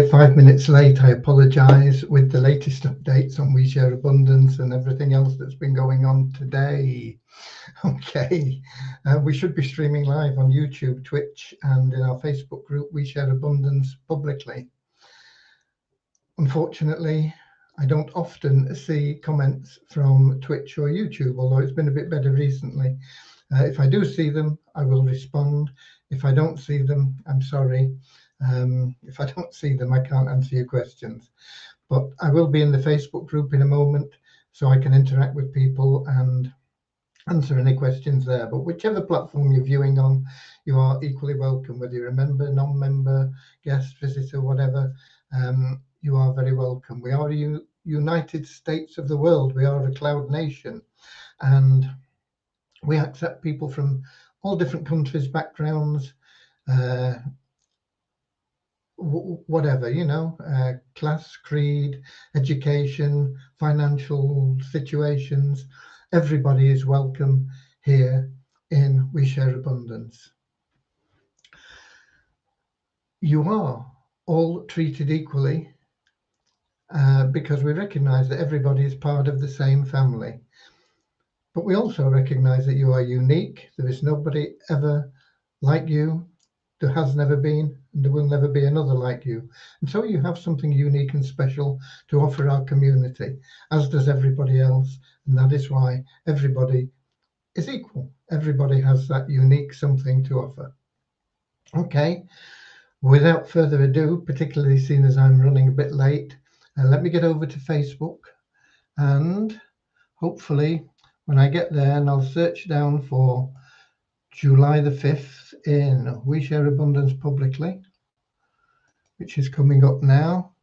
here 5 minutes late. I apologise with the latest updates on We Share Abundance and everything else that's been going on today. Okay, we should be streaming live on YouTube, Twitch, and in our Facebook group, We Share Abundance publicly. Unfortunately, I don't often see comments from Twitch or YouTube, although it's been a bit better recently. If I do see them, I will respond. If I don't see them, I'm sorry. If I don't see them, I can't answer your questions. But I will be in the Facebook group in a moment, so I can interact with people and answer any questions there. But whichever platform you're viewing on, you are equally welcome, whether you're a member, non-member, guest, visitor, whatever. You are very welcome. We are United States of the world. We are a cloud nation, and we accept people from all different countries, backgrounds, whatever, you know, class, creed, education, financial situations. Everybody is welcome here in We Share Abundance. You are all treated equally because we recognize that everybody is part of the same family. But we also recognize that you are unique. There is nobody ever like you. There has never been, and there will never be another like you. And so you have something unique and special to offer our community, as does everybody else. And that is why everybody is equal. Everybody has that unique something to offer. Okay, without further ado, particularly seeing as I'm running a bit late, let me get over to Facebook, and hopefully when I get there, and I'll search down for July the 5th in We Share Abundance publicly, which is coming up now,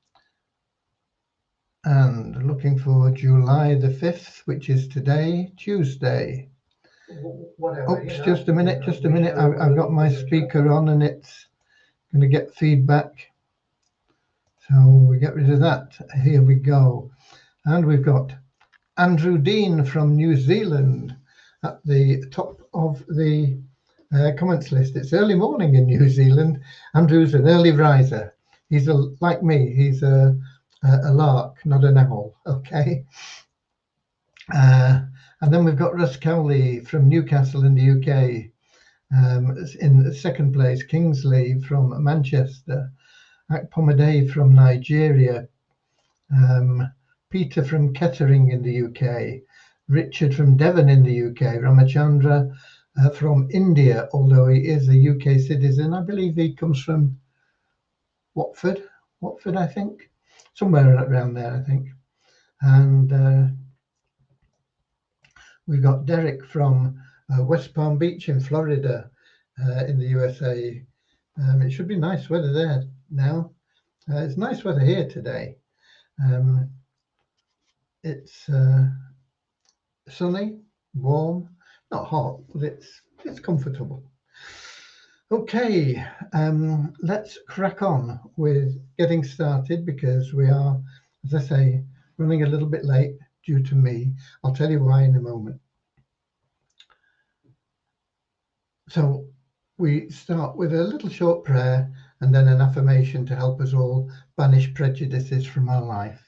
and looking for July the 5th, which is today, Tuesday. Whatever, oops, just a minute. I've got my speaker on and it's going to get feedback. So we get rid of that. Here we go. And we've got Andrew Dean from New Zealand at the top of the comments list. It's early morning in New Zealand. Andrew's an early riser. He's like me. He's a lark, not an owl. Okay. And then we've got Russ Cowley from Newcastle in the UK. In second place, Kingsley from Manchester. Akpomade from Nigeria. Peter from Kettering in the UK. Richard from Devon in the UK. Ramachandra from India, although he is a UK citizen. I believe he comes from Watford, I think. Somewhere around there, I think. And we've got Derek from West Palm Beach in Florida, in the USA. It should be nice weather there now. It's nice weather here today. It's sunny, warm, not hot, but it's comfortable. Okay, let's crack on with getting started, because we are, as I say, running a little bit late due to me. I'll tell you why in a moment. So we start with a little short prayer and then an affirmation to help us all banish prejudices from our life.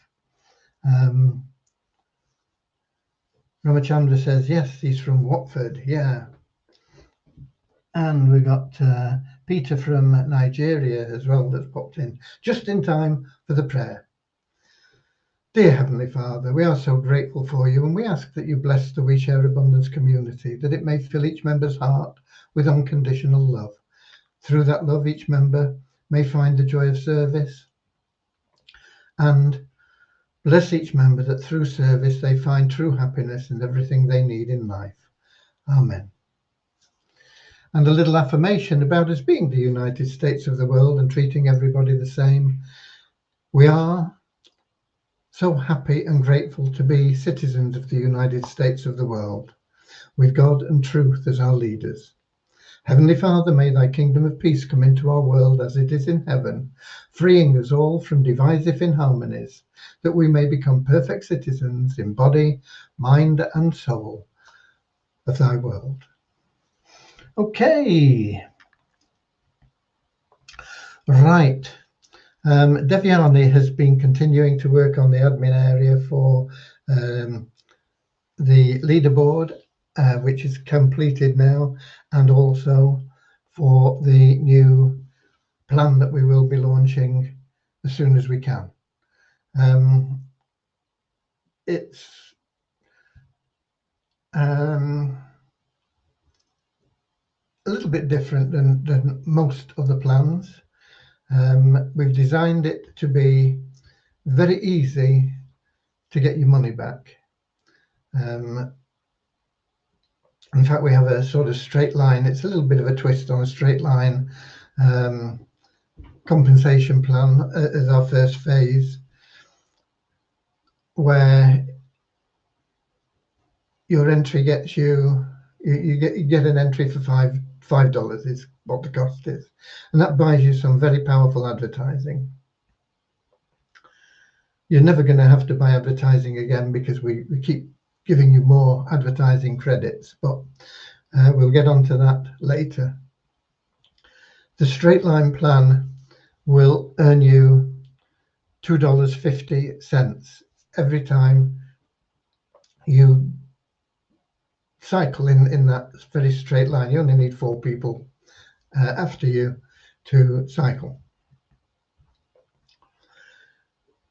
Ramachandra says, yes, he's from Watford, yeah. And we got Peter from Nigeria as well that's popped in, just in time for the prayer. Dear Heavenly Father, we are so grateful for you, and we ask that you bless the We Share Abundance community, that it may fill each member's heart with unconditional love. Through that love, each member may find the joy of service, and bless each member that through service they find true happiness and everything they need in life. Amen. And a little affirmation about us being the United States of the world and treating everybody the same. We are so happy and grateful to be citizens of the United States of the world, with God and truth as our leaders. Heavenly Father, may thy kingdom of peace come into our world as it is in heaven, freeing us all from divisive inharmonies, that we may become perfect citizens in body, mind, and soul of thy world. Okay. Right. Deviani has been continuing to work on the admin area for the leaderboard, which is completed now, and also for the new plan that we will be launching as soon as we can. It's a little bit different than most of the plans. We've designed it to be very easy to get your money back. In fact, we have a sort of straight line. It's a little bit of a twist on a straight line compensation plan as our first phase, where your entry gets you get an entry for $5 is what the cost is, and that buys you some very powerful advertising. You're never going to have to buy advertising again because we keep giving you more advertising credits, but we'll get onto that later. The straight line plan will earn you $2.50 every time you cycle in that very straight line. You only need 4 people after you to cycle.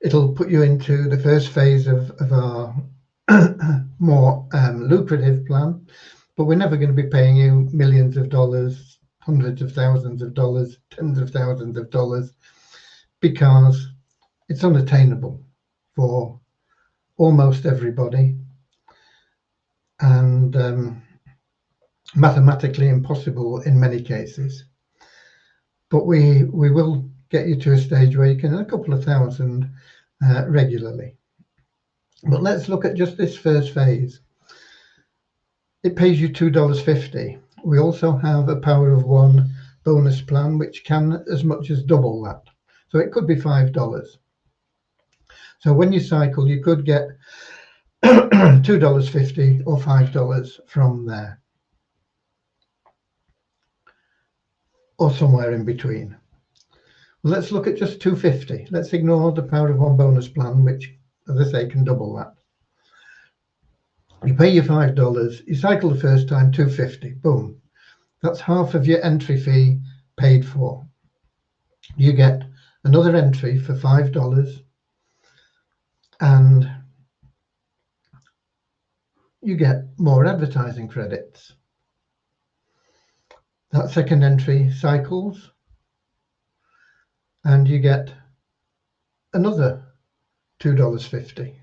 It'll put you into the first phase of our more lucrative plan, but we're never going to be paying you millions of dollars, hundreds of thousands of dollars, tens of thousands of dollars, because it's unattainable for almost everybody, and mathematically impossible in many cases. But we will get you to a stage where you can earn a couple of thousand regularly. But let's look at just this first phase. It pays you $2.50. We also have a power of 1 bonus plan, which can as much as double that. So it could be $5. So when you cycle, you could get $2.50 or $5 from there, or somewhere in between. Well, let's look at just $2.50. Let's ignore the power of 1 bonus plan, which, as I say, can double that. You pay your $5, you cycle the first time, $2.50, boom. That's half of your entry fee paid for. You get another entry for $5, and you get more advertising credits. That second entry cycles, and you get another $2.50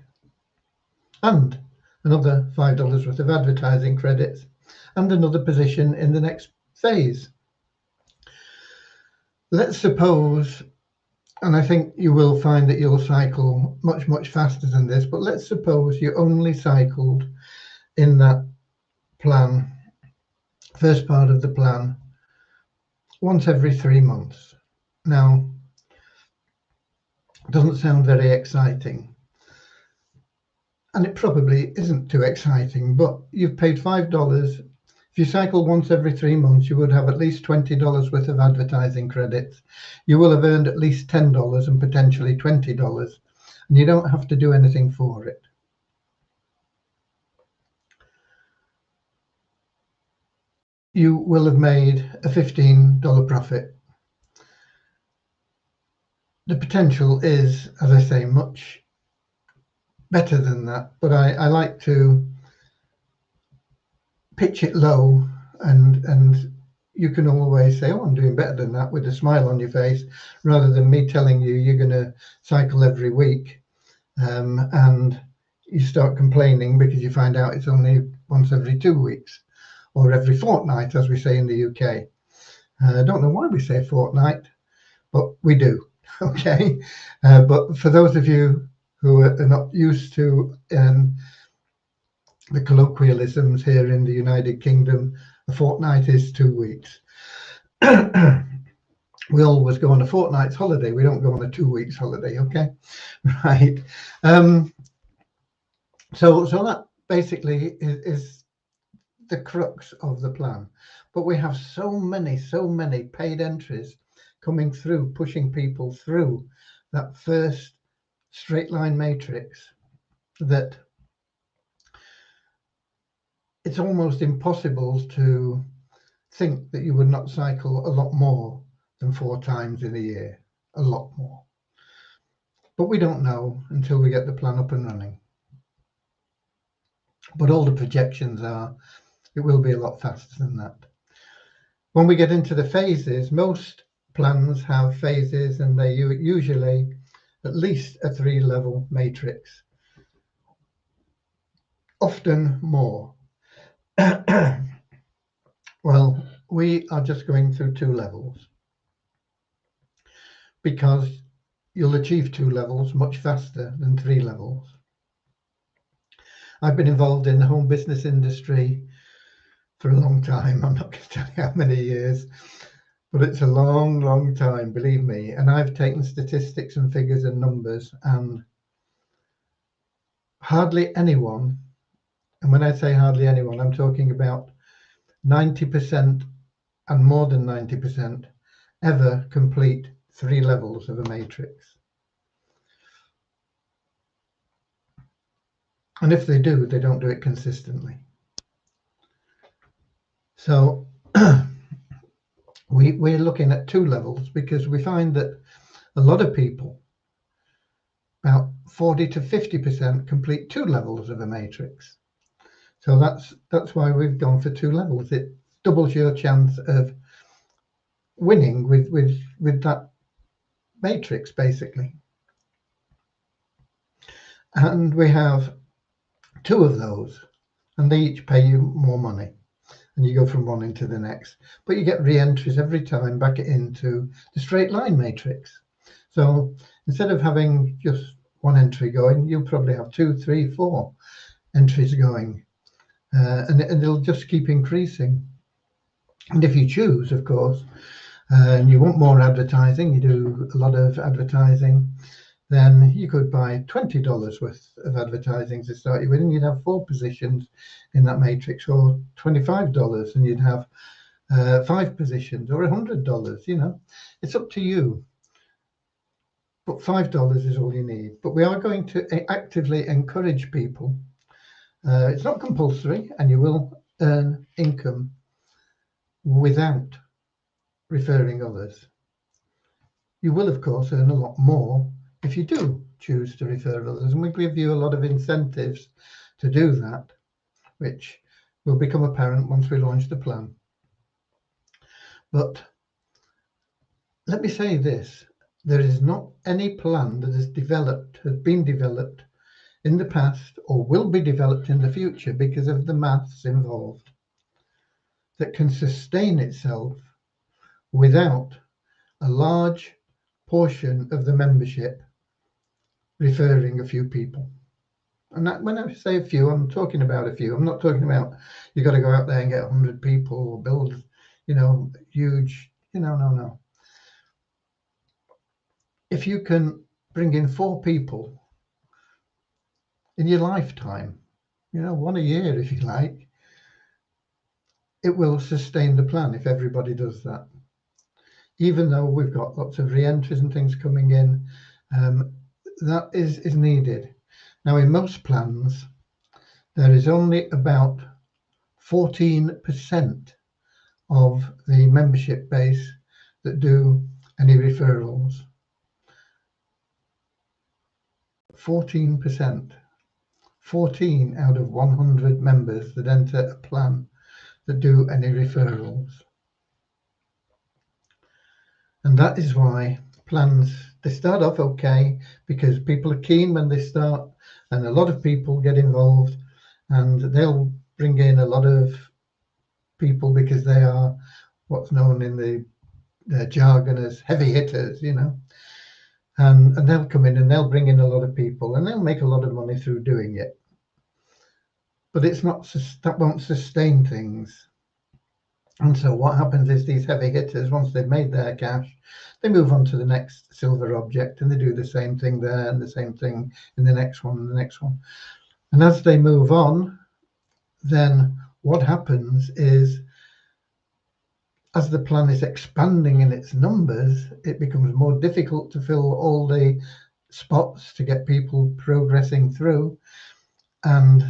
and another $5 worth of advertising credits and another position in the next phase. Let's suppose, and I think you will find that you'll cycle much, much faster than this, but let's suppose you only cycled in that plan, first part of the plan, once every 3 months. Now, it doesn't sound very exciting, and it probably isn't too exciting, but you've paid $5. If you cycle once every 3 months, you would have at least $20 worth of advertising credits. You will have earned at least $10 and potentially $20, and you don't have to do anything for it. You will have made a $15 profit. The potential is, as I say, much better than that, but I like to pitch it low, and you can always say, oh, I'm doing better than that, with a smile on your face, rather than me telling you you're going to cycle every week and you start complaining because you find out it's only once every 2 weeks or every fortnight, as we say in the UK. I don't know why we say fortnight, but we do. Okay, but for those of you who are not used to the colloquialisms here in the United Kingdom, a fortnight is 2 weeks. We always go on a fortnight's holiday. We don't go on a 2 weeks holiday. Okay, right. So that basically is the crux of the plan. But we have so many paid entries coming through, pushing people through that first straight line matrix, that it's almost impossible to think that you would not cycle a lot more than 4 times in a year, a lot more. But we don't know until we get the plan up and running. But all the projections are it will be a lot faster than that. When we get into the phases, most plans have phases, and they usually at least a 3-level matrix, often more. Well, we are just going through 2 levels because you'll achieve 2 levels much faster than 3 levels. I've been involved in the home business industry for a long time. I'm not going to tell you how many years, but it's a long, long time, believe me. And I've taken statistics and figures and numbers, and hardly anyone, and when I say hardly anyone, I'm talking about 90% and more than 90% ever complete 3 levels of a matrix. And if they do, they don't do it consistently. So we're looking at 2 levels because we find that a lot of people, about 40 to 50%, complete 2 levels of a matrix. So that's why we've gone for 2 levels. It doubles your chance of winning with that matrix, basically. And we have 2 of those, and they each pay you more money, and you go from one into the next. But you get re-entries every time back into the straight line matrix. So instead of having just 1 entry going, you'll probably have 2, 3, 4 entries going, and it'll just keep increasing. And if you choose, of course, and you want more advertising, you do a lot of advertising, then you could buy $20 worth of advertising to start you with, and you'd have 4 positions in that matrix, or $25, and you'd have 5 positions, or $100. You know, it's up to you. But $5 is all you need. But we are going to actively encourage people. It's not compulsory, and you will earn income without referring others. You will, of course, earn a lot more if you do choose to refer others, and we give you a lot of incentives to do that, which will become apparent once we launch the plan. But let me say this: there is not any plan that has been developed in the past or will be developed in the future, because of the maths involved, that can sustain itself without a large portion of the membership referring a few people. And that, when I say a few, I'm talking about a few. I'm not talking about you got to go out there and get 100 people or build, huge, no. If you can bring in 4 people in your lifetime, 1 a year if you like, it will sustain the plan if everybody does that. Even though we've got lots of re-entries and things coming in, that is needed. Now, in most plans, there is only about 14% of the membership base that do any referrals. 14%. 14 out of 100 members that enter a plan that do any referrals. And that is why plans, they start off okay because people are keen when they start, and a lot of people get involved, and they'll bring in a lot of people because they are what's known in the jargon as heavy hitters, and they'll come in and they'll bring in a lot of people, and they'll make a lot of money through doing it. But it's not, that won't sustain things. And so what happens is these heavy hitters, once they've made their cash, they move on to the next silver object, and they do the same thing there and the same thing in the next one and the next one. And as they move on, then what happens is as the plan is expanding in its numbers, it becomes more difficult to fill all the spots to get people progressing through, and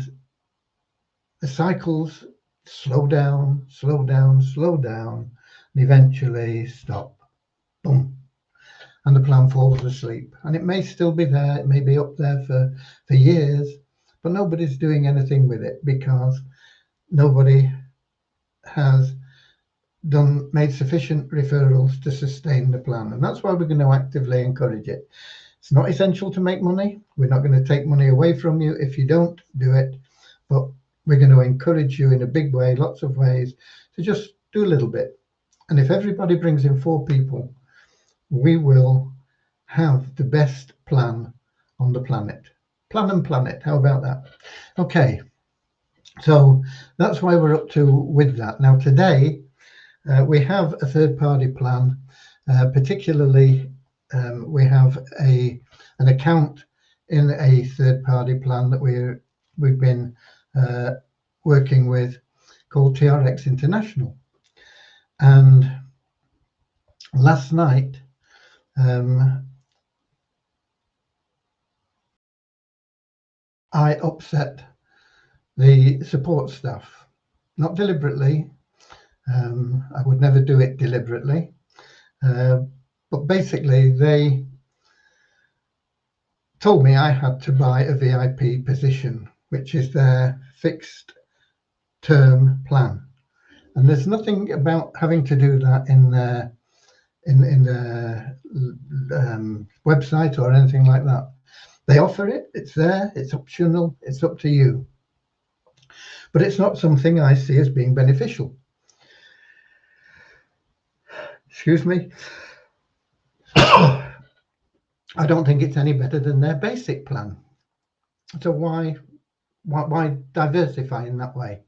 the cycles slow down, slow down, slow down, and eventually stop. Boom. And the plan falls asleep. And it may still be there, it may be up there for years, but nobody's doing anything with it because nobody has made sufficient referrals to sustain the plan. And that's why we're going to actively encourage it. It's not essential to make money. We're not going to take money away from you if you don't do it, but we're going to encourage you in a big way, lots of ways, to just do a little bit. And if everybody brings in 4 people, we will have the best plan on the planet. Plan and planet, how about that? Okay, so that's why we're up to with that. Now today, we have a third-party plan, particularly we have an account in a third-party plan that we've been working with called TRX International. And last night, I upset the support staff, not deliberately. I would never do it deliberately. But basically, they told me I had to buy a VIP position, which is their fixed term plan. And there's nothing about having to do that in their website or anything like that. They offer it, it's there, it's optional, it's up to you. But it's not something I see as being beneficial. Excuse me. I don't think it's any better than their basic plan. So why diversify in that way?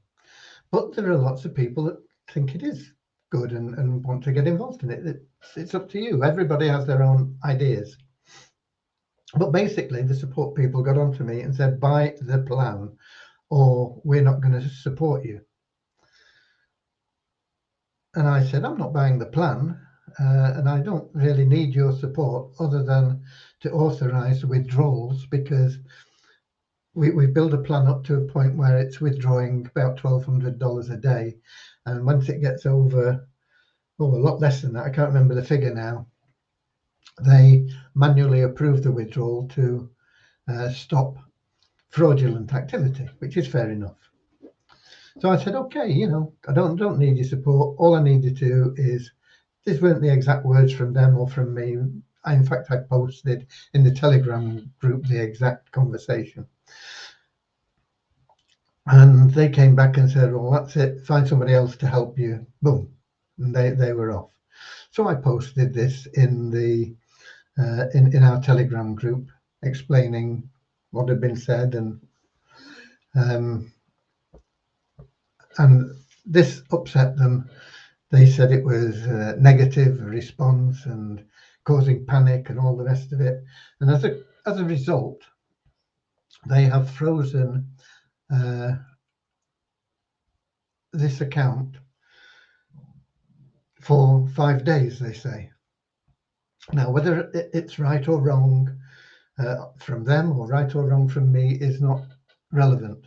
But there are lots of people that think it is good and want to get involved in it. It's up to you. Everybody has their own ideas. But basically, the support people got onto me and said, buy the plan or we're not going to support you. And I said, I'm not buying the plan. And I don't really need your support other than to authorize withdrawals, because we build a plan up to a point where it's withdrawing about $1,200 a day. And once it gets over, a lot less than that, I can't remember the figure now, they manually approve the withdrawal to stop fraudulent activity, which is fair enough. So I said, okay, I don't need your support. All I need you to do is, these weren't the exact words from them or from me. In fact, I posted in the Telegram group the exact conversation. And they came back and said, well, that's it. Find somebody else to help you. Boom. And they were off. So I posted this in the in our Telegram group, explaining what had been said, and this upset them. They said it was a negative response and causing panic and all the rest of it. And as a result, they have frozen this account for 5 days, they say. Now, whether it's right or wrong from them or right or wrong from me is not relevant.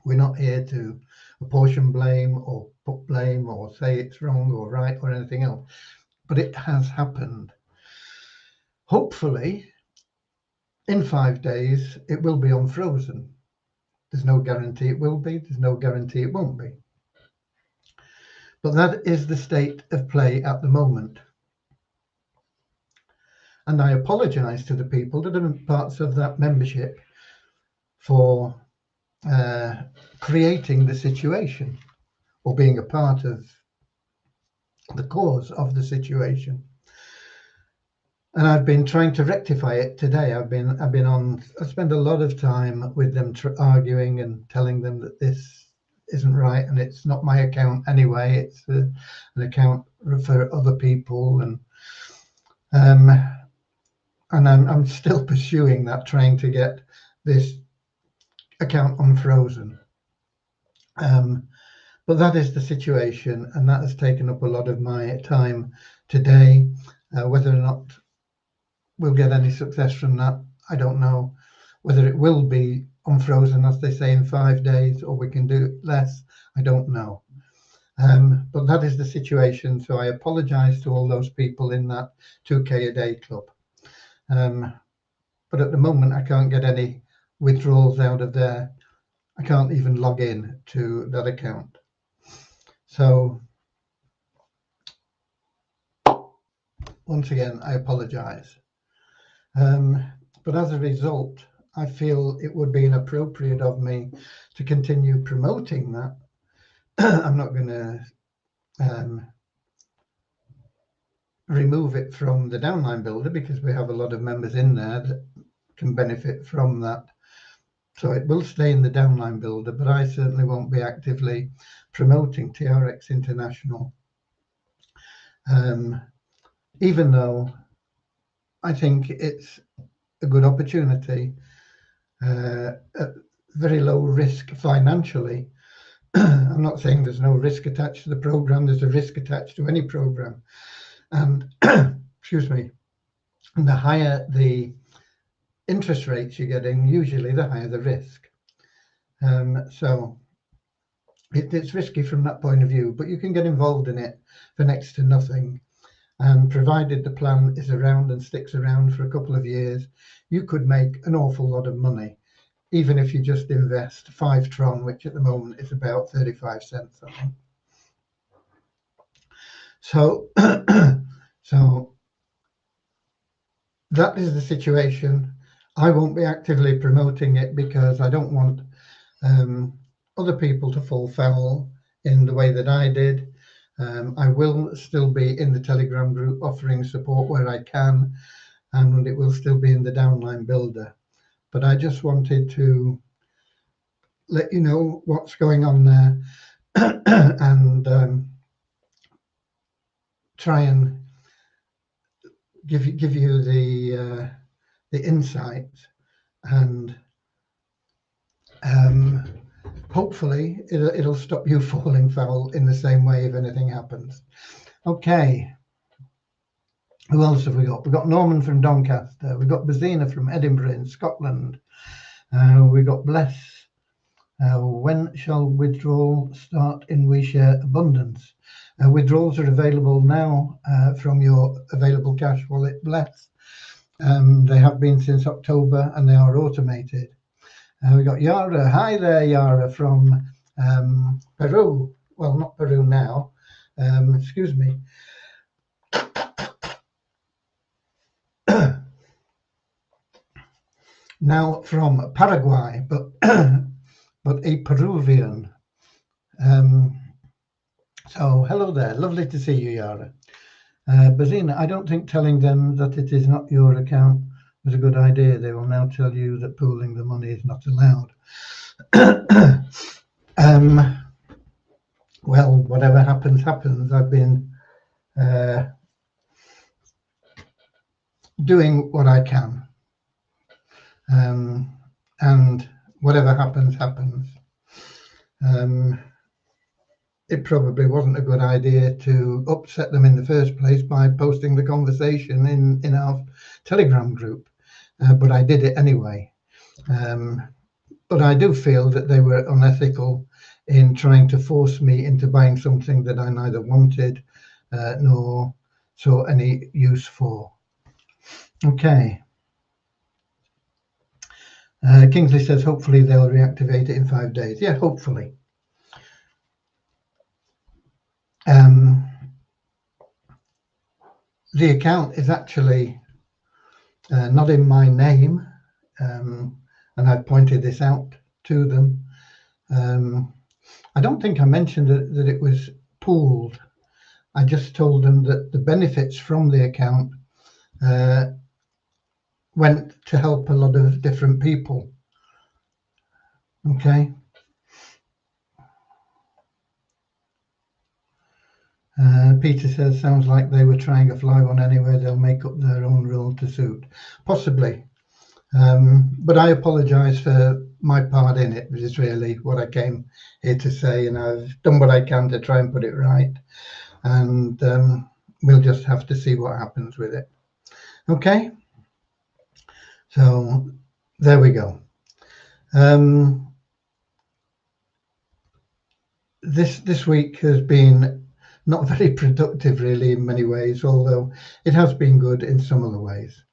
We're not here to apportion blame or put blame or say it's wrong or right or anything else. But it has happened. Hopefully, in 5 days, it will be unfrozen. There's no guarantee it will be. There's no guarantee it won't be. But that is the state of play at the moment. And I apologize to the people that are parts of that membership for creating the situation or being a part of the cause of the situation. And I've been trying to rectify it today. I spend a lot of time with them arguing and telling them that this isn't right and it's not my account anyway. It's an account for other people, and I'm still pursuing that, trying to get this account unfrozen. But that is the situation, and that has taken up a lot of my time today. Whether or not we'll get any success from that, I don't know. Whether it will be unfrozen, as they say, in 5 days, or we can do less, I don't know. But that is the situation. So I apologize to all those people in that 2K a day club. But at the moment, I can't get any withdrawals out of there. I can't even log in to that account. So once again, I apologize. But as a result, I feel it would be inappropriate of me to continue promoting that. I'm not going to remove it from the downline builder, because we have a lot of members in there that can benefit from that. So it will stay in the downline builder, but I certainly won't be actively promoting TRX International, even though I think it's a good opportunity at very low risk financially. I'm not saying there's no risk attached to the program. There's a risk attached to any program, and excuse me, and the higher the interest rates you're getting, usually the higher the risk. So it's risky from that point of view, but you can get involved in it for next to nothing. And provided the plan is around and sticks around for a couple of years, you could make an awful lot of money, even if you just invest 5 Tron, which at the moment is about 35 cents, I think. So, so that is the situation. I won't be actively promoting it because I don't want other people to fall foul in the way that I did. I will still be in the Telegram group offering support where I can, and it will still be in the downline builder. But I just wanted to let you know what's going on there and try and give you the insights, and hopefully it'll stop you falling foul in the same way if anything happens. Okay. Who else have we got? We've got Norman from Doncaster. We've got Bazina from Edinburgh in Scotland. We've got Bless. When shall withdrawal start in We Share Abundance? Withdrawals are available now from your available cash wallet, Bless. They have been since October, and they are automated. We've got Yara. Hi there, Yara, from Peru. Well, not Peru now. Excuse me. Now from Paraguay, but but a Peruvian. So hello there. Lovely to see you, Yara. Bazina, I don't think telling them that it is not your account was a good idea. They will now tell you that pooling the money is not allowed. Well, whatever happens, happens. I've been doing what I can. And whatever happens, happens. It probably wasn't a good idea to upset them in the first place by posting the conversation in our Telegram group, but I did it anyway. But I do feel that they were unethical in trying to force me into buying something that I neither wanted nor saw any use for. Okay. Kingsley says hopefully they'll reactivate it in 5 days. Yeah, hopefully. The account is actually not in my name, and I've pointed this out to them. I don't think I mentioned that it was pooled. I just told them that the benefits from the account went to help a lot of different people. Okay. Peter says, sounds like they were trying a fly one anyway. They'll make up their own rule to suit. Possibly. But I apologise for my part in it, which is really what I came here to say, and I've done what I can to try and put it right. And we'll just have to see what happens with it. Okay, so there we go. This week has been not very productive, really, in many ways, although it has been good in some other ways.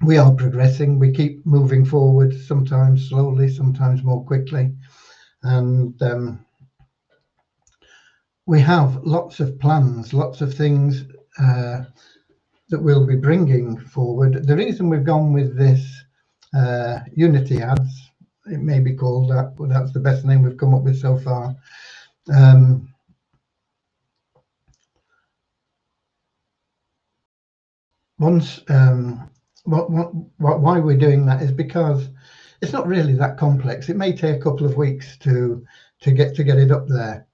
We are progressing. We keep moving forward, sometimes slowly, sometimes more quickly, and we have lots of plans, lots of things that we'll be bringing forward. The reason we've gone with this Unity ads, it may be called that, but that's the best name we've come up with so far. Why we're doing that is because it's not really that complex. It may take a couple of weeks to get it up there,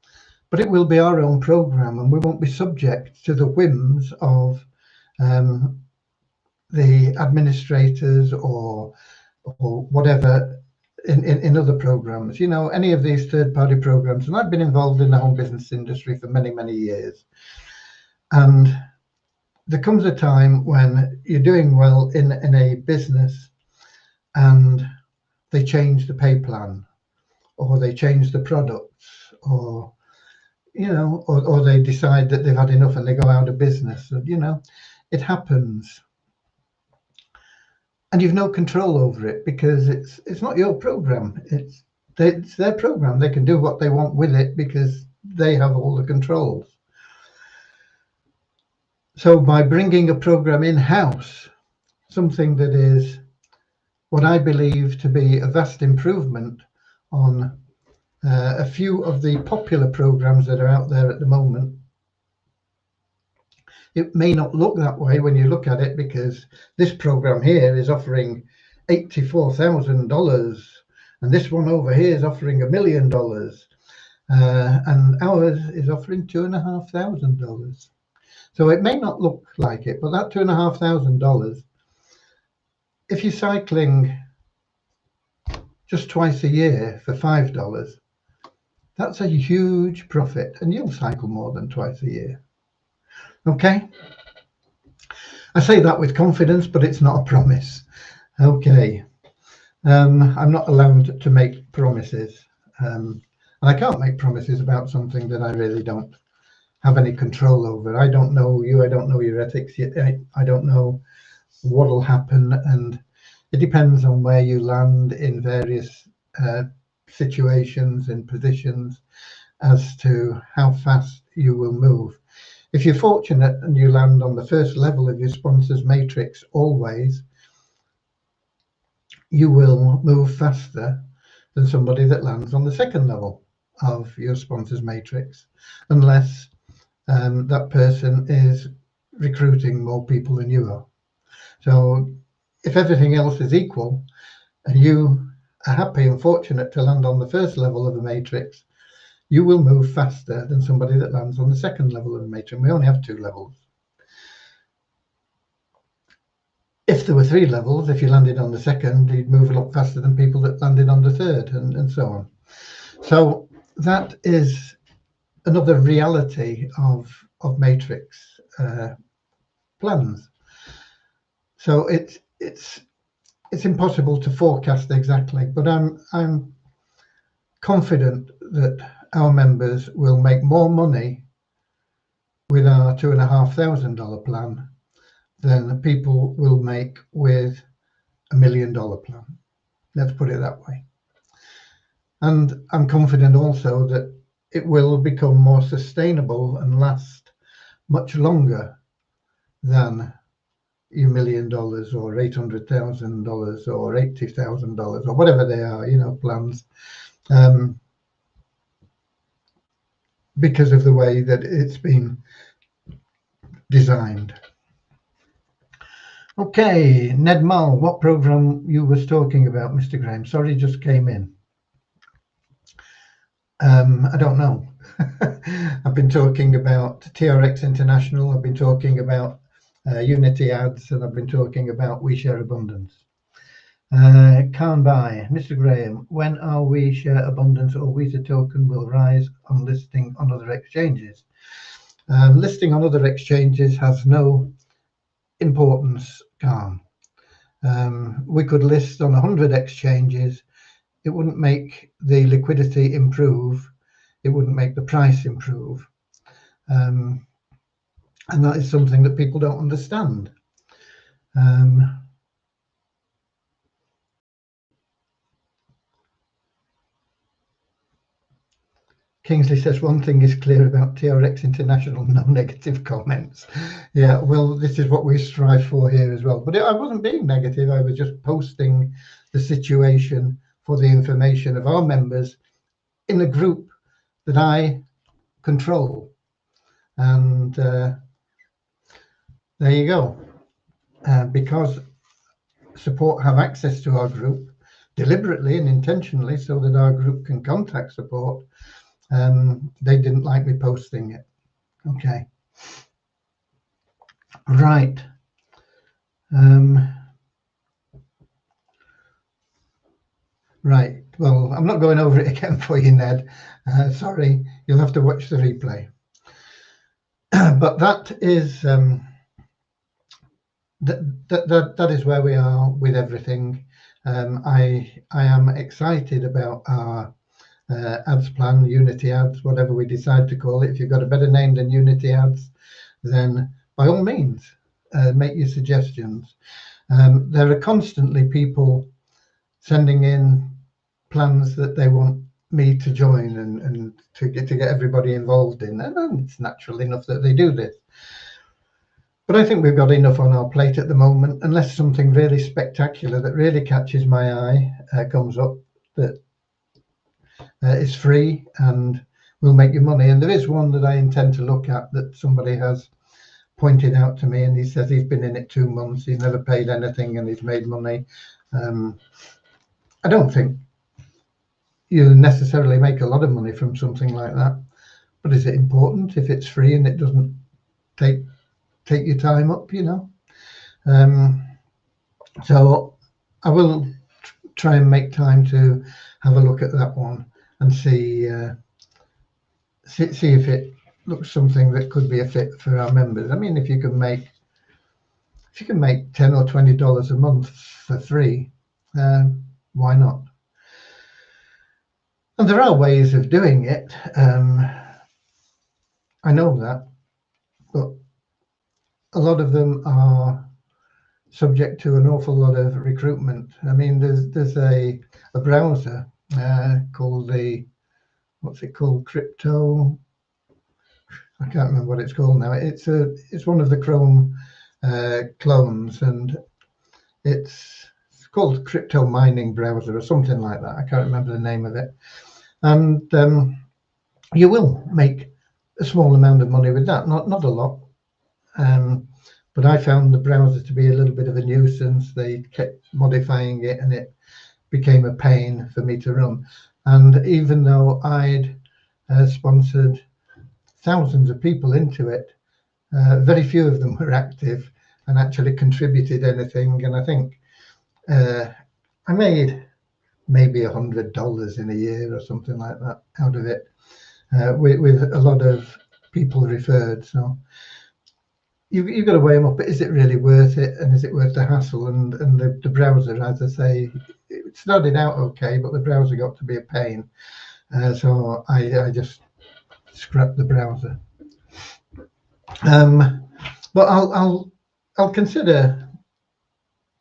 but it will be our own program, and we won't be subject to the whims of the administrators or whatever in other programs. You know, any of these third-party programs. And I've been involved in the home business industry for many years, and there comes a time when you're doing well in a business and they change the pay plan, or they change the products, or you know, or they decide that they've had enough and they go out of business. And you know, it happens, and you've no control over it because it's not your program. It's their program. They can do what they want with it because they have all the controls. So by bringing a program in-house, something that is what I believe to be a vast improvement on a few of the popular programs that are out there at the moment. It may not look that way when you look at it, because this program here is offering $84,000, and this one over here is offering $1 million, and ours is offering $2,500. So it may not look like it, but that $2,500, if you're cycling just twice a year for $5, that's a huge profit, and you'll cycle more than twice a year. Okay, I say that with confidence, but it's not a promise. Okay, I'm not allowed to make promises, and I can't make promises about something that I really don't have any control over. I don't know you, I don't know your ethics yet, I don't know what'll happen, and it depends on where you land in various situations and positions as to how fast you will move. If you're fortunate and you land on the first level of your sponsors matrix, always, you will move faster than somebody that lands on the second level of your sponsors matrix, unless that person is recruiting more people than you are. So if everything else is equal and you are happy and fortunate to land on the first level of the matrix, you will move faster than somebody that lands on the second level of the matrix. We only have 2 levels. If there were 3 levels, if you landed on the second, you'd move a lot faster than people that landed on the third, and so on. So that is another reality of matrix plans. So it's impossible to forecast exactly, but I'm confident that our members will make more money with our $2,500 plan than people will make with $1 million plan. Let's put it that way. And I'm confident also that it will become more sustainable and last much longer than your $1 million or $800,000 or $80,000 or whatever they are, you know, plans, because of the way that it's been designed. Okay, Ned Mull, what program you was talking about, Mr. Graham? Sorry, just came in. I don't know. I've been talking about TRX International. I've been talking about Unity ads, and I've been talking about We Share Abundance. Can't buy. Mr. Graham, when are we Share Abundance or Visa token will rise on listing on other exchanges? Listing on other exchanges has no importance, Khan. We could list on 100 exchanges. It wouldn't make the liquidity improve. It wouldn't make the price improve. And that is something that people don't understand. Kingsley says one thing is clear about TRX International, no negative comments. Yeah, well, this is what we strive for here as well. But I wasn't being negative. I was just posting the situation for the information of our members in a group that I control. And there you go. Because support have access to our group deliberately and intentionally so that our group can contact support, they didn't like me posting it. Okay. Right. Right. Well, I'm not going over it again for you, Ned. Sorry, you'll have to watch the replay. But that is that is where we are with everything. I am excited about our ads plan, Unity ads, whatever we decide to call it. If you've got a better name than Unity ads, then by all means, make your suggestions. There are constantly people sending in plans that they want me to join and to get everybody involved in, and it's natural enough that they do this. But I think we've got enough on our plate at the moment, unless something really spectacular that really catches my eye comes up that is free and will make you money. And there is one that I intend to look at that somebody has pointed out to me, and he says he's been in it 2 months, he's never paid anything, and he's made money. I don't think you necessarily make a lot of money from something like that, but is it important if it's free and it doesn't take your time up, you know? So I will try and make time to have a look at that one and see if it looks something that could be a fit for our members. I mean, if you can make $10 or $20 a month for free, why not? And there are ways of doing it. I know that, but a lot of them are subject to an awful lot of recruitment. I mean, there's a browser called what's it called? Crypto. I can't remember what it's called now. It's one of the Chrome clones, and it's called Crypto Mining Browser or something like that. I can't remember the name of it. And you will make a small amount of money with that, not a lot. But I found the browser to be a little bit of a nuisance. They kept modifying it, and it became a pain for me to run. And even though I'd sponsored thousands of people into it, very few of them were active and actually contributed anything. And I think I made maybe $100 in a year or something like that out of it, with a lot of people referred. So you've got to weigh them up. But is it really worth it, and is it worth the hassle? And the browser, as I say, it started out okay, but the browser got to be a pain. So I just scrapped the browser. But I'll consider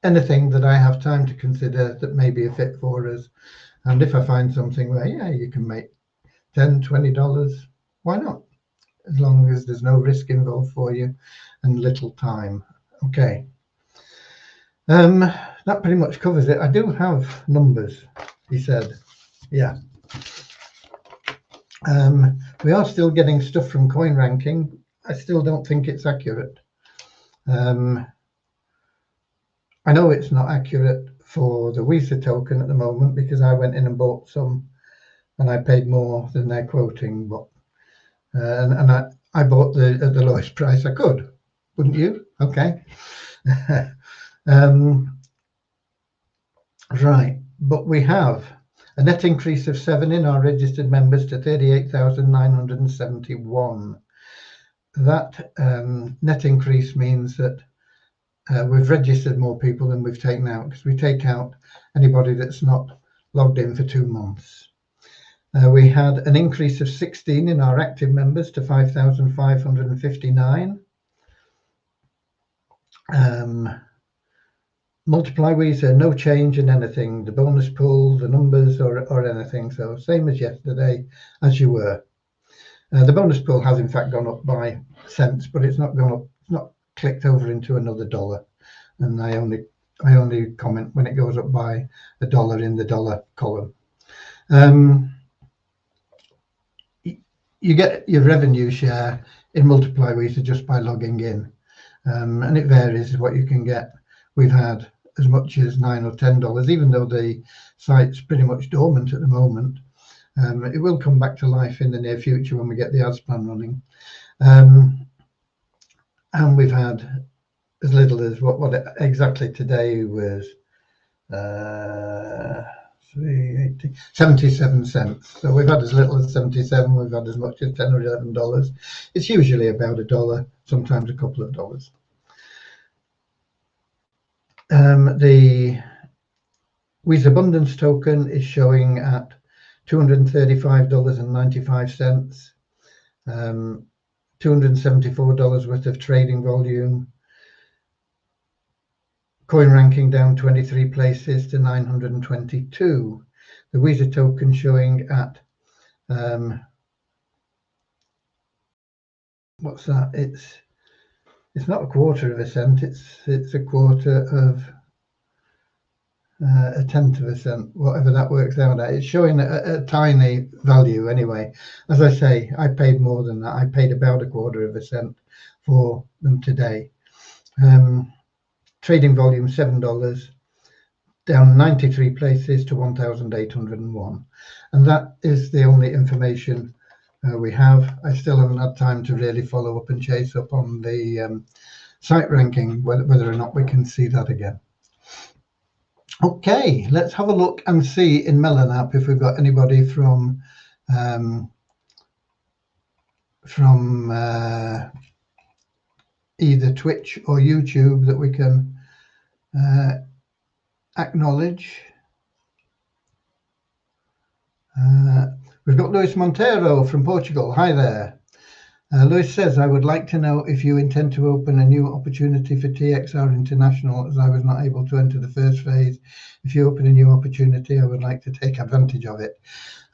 anything that I have time to consider that may be a fit for us. And if I find something where, yeah, you can make $10, $20, why not? As long as there's no risk involved for you and little time. Okay. That pretty much covers it. I do have numbers, he said. Yeah. We are still getting stuff from Coin Ranking. I still don't think it's accurate. I know it's not accurate for the Visa token at the moment because I went in and bought some and I paid more than they're quoting, but and I bought at the lowest price I could, wouldn't you? Okay. Right, but we have a net increase of 7 in our registered members to 38,971. That net increase means that we've registered more people than we've taken out, because we take out anybody that's not logged in for 2 months. We had an increase of 16 in our active members to 5,559. Multiply Weezer, no change in anything, the bonus pool, the numbers, or anything. So same as yesterday, as you were. The bonus pool has in fact gone up by cents, but it's not gone up. It's not clicked over into another dollar. And I only comment when it goes up by $1 in the dollar column. You get your revenue share in Multiply Weezer just by logging in, and it varies what you can get. We've had as much as $9 or $10, even though the site's pretty much dormant at the moment. It will come back to life in the near future when we get the ads plan running. And we've had as little as what exactly today was 77 cents. So we've had as little as 77, we've had as much as $10 or $11. It's usually about $1, sometimes a couple of dollars. The Share Abundance token is showing at $235.95, $274 worth of trading volume. Coin ranking down 23 places to 922. The Weezer token showing at what's that? It's not a quarter of a cent. It's a quarter of a tenth of a cent, whatever that works out at. It's showing a tiny value anyway. As I say, I paid more than that. I paid about a quarter of a cent for them today. Trading volume $7, down 93 places to 1,801. And that is the only information we have. I still haven't had time to really follow up and chase up on the site ranking, whether or not we can see that again. Okay, let's have a look and see in Melon app if we've got anybody from either Twitch or YouTube that we can acknowledge. We've got Luis Monteiro from Portugal. Hi there. Luis says, I would like to know if you intend to open a new opportunity for TXR International, as I was not able to enter the first phase. If you open a new opportunity, I would like to take advantage of it.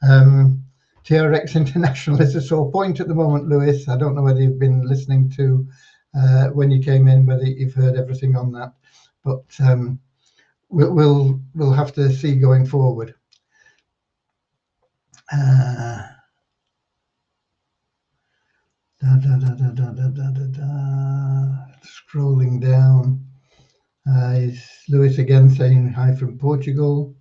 TRX International is a sore point at the moment, Luis. I don't know whether you've been listening to when you came in, whether you've heard everything on that, but we'll have to see going forward. Scrolling down, is Luis again saying hi from Portugal.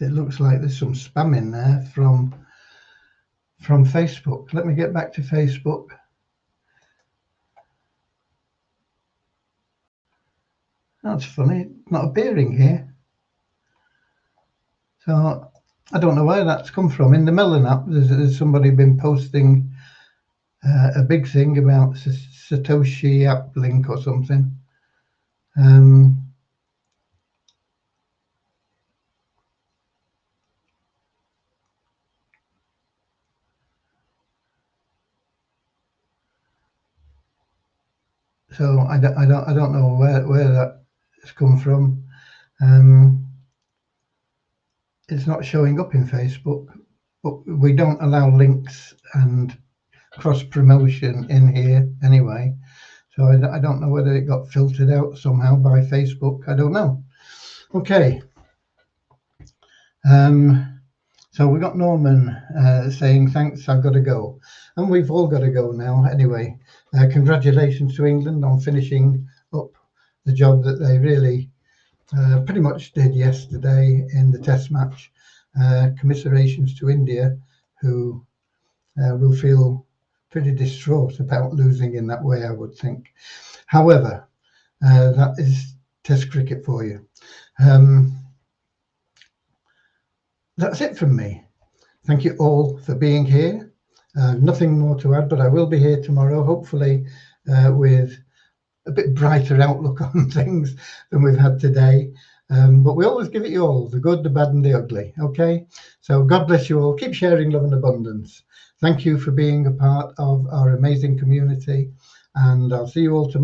It looks like there's some spam in there from Facebook. Let me get back to Facebook. That's funny, not appearing here. So I don't know where that's come from. In the Melon app, there's somebody been posting a big thing about Satoshi app link or something. So I don't know where that's come from. It's not showing up in Facebook, but we don't allow links and cross promotion in here anyway. So I don't know whether it got filtered out somehow by Facebook. I don't know. Okay. So we got Norman saying, thanks, I've got to go. And we've all got to go now anyway. Congratulations to England on finishing up the job that they really pretty much did yesterday in the test match. Commiserations to India, who will feel pretty distraught about losing in that way, I would think. However, that is test cricket for you. That's it from me. Thank you all for being here. Nothing more to add, but I will be here tomorrow, hopefully with a bit brighter outlook on things than we've had today. But we always give it you all, the good, the bad, and the ugly. Okay? So God bless you all. Keep sharing love and abundance. Thank you for being a part of our amazing community. And I'll see you all tomorrow.